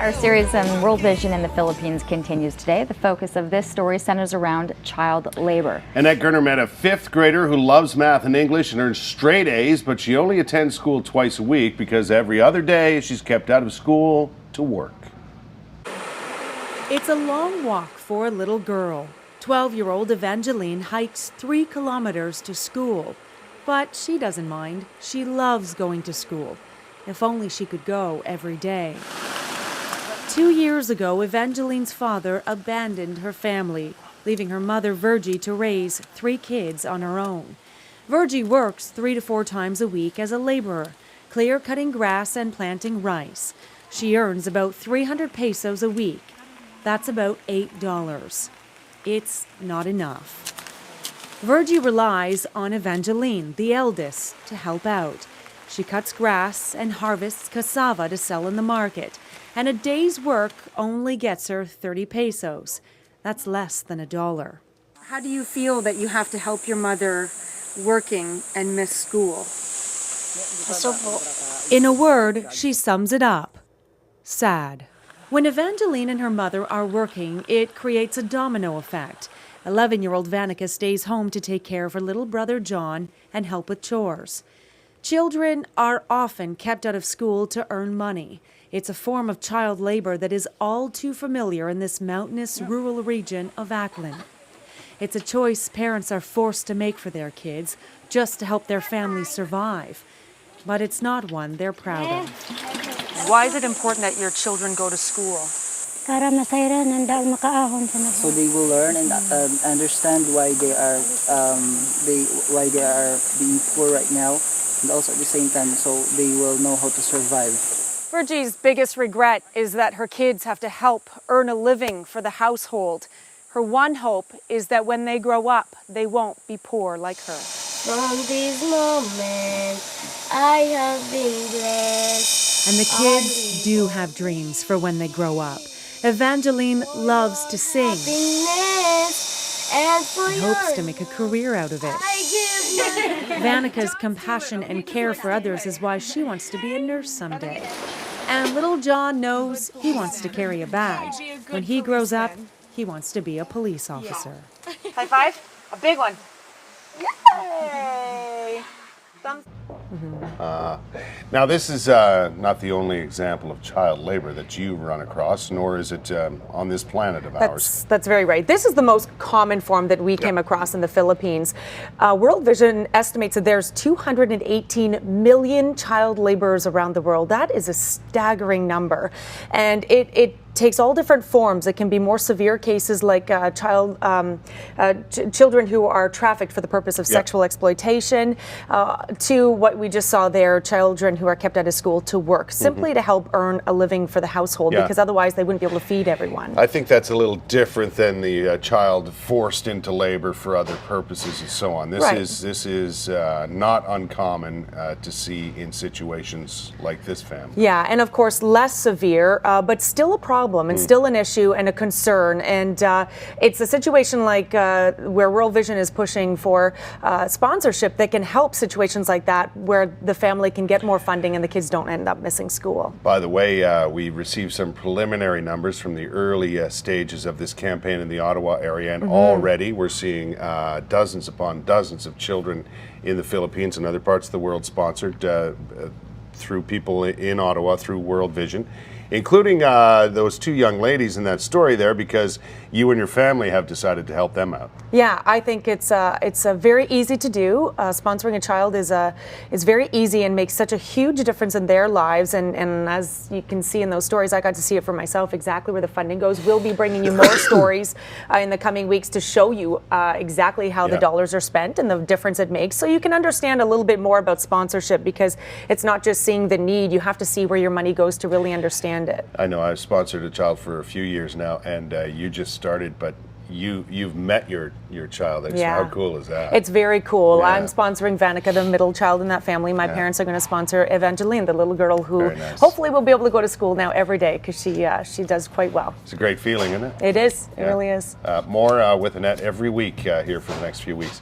Our series on World Vision in the Philippines continues today. The focus of this story centers around child labor. Annette Goerner met a fifth grader who loves math and English and earns straight A's, but she only attends school twice a week because every other day she's kept out of school to work. It's a long walk for a little girl. 12-year-old Evangeline hikes 3 kilometers to school. But she doesn't mind. She loves going to school. If only she could go every day. 2 years ago, Evangeline's father abandoned her family, leaving her mother, Virgie, to raise 3 kids on her own. Virgie works 3 to 4 times a week as a laborer, clear-cutting grass and planting rice. She earns about 300 pesos a week. That's about $8. It's not enough. Virgie relies on Evangeline, the eldest, to help out. She cuts grass and harvests cassava to sell in the market, and a day's work only gets her 30 pesos. That's less than $1. How do you feel that you have to help your mother working and miss school? In a word, she sums it up. Sad. When Evangeline and her mother are working, it creates a domino effect. 11-year-old Vanica stays home to take care of her little brother John and help with chores. Children are often kept out of school to earn money. It's a form of child labor that is all too familiar in this mountainous rural region of Aklan. It's a choice parents are forced to make for their kids just to help their families survive. But it's not one they're proud of. Why is it important that your children go to school? So they will learn and understand why they are being poor right now, and also at the same time, so they will know how to survive. Virgie's biggest regret is that her kids have to help earn a living for the household. Her one hope is that when they grow up, they won't be poor like her. From this moment, I have been blessed. And the kids do have dreams for when they grow up. Evangeline loves to sing and hopes to make a career out of it. Vanica's compassion and care for others is why she wants to be a nurse someday. And little John knows he wants to carry a badge. When he grows up, he wants to be a police officer. High five, a big one. Yay! Now, this is not the only example of child labor that you've run across, nor is it on this planet of ours. That's very right. This is the most common form that we came across in the Philippines. World Vision estimates that there's 218 million child laborers around the world. That is a staggering number. And it takes all different forms. It can be more severe cases like children who are trafficked for the purpose of sexual exploitation, to what we just saw there, children who are kept out of school to work, simply to help earn a living for the household, because otherwise they wouldn't be able to feed everyone. I think that's a little different than the child forced into labor for other purposes and so on. This is not uncommon to see in situations like this family. Yeah, and of course less severe, but still a problem and still an issue and a concern. And it's a situation like where World Vision is pushing for sponsorship that can help situations like that, where the family can get more funding and the kids don't end up missing school. By the way, we received some preliminary numbers from the early stages of this campaign in the Ottawa area, and already we're seeing dozens upon dozens of children in the Philippines and other parts of the world sponsored through people in Ottawa through World Vision, including those 2 young ladies in that story there, because you and your family have decided to help them out. Yeah, I think it's very easy to do. Sponsoring a child is very easy and makes such a huge difference in their lives. And as you can see in those stories, I got to see it for myself exactly where the funding goes. We'll be bringing you more stories in the coming weeks to show you exactly how the dollars are spent and the difference it makes, so you can understand a little bit more about sponsorship, because it's not just seeing the need. You have to see where your money goes to really understand it. I know I've sponsored a child for a few years now, and you just started, but you've met your child. How cool is that? It's very cool. I'm sponsoring Vanica, the middle child in that family. My parents are going to sponsor Evangeline, the little girl who hopefully will be able to go to school now every day, because she does quite well. It's a great feeling, isn't it? It is. It really is. More with Annette every week here for the next few weeks.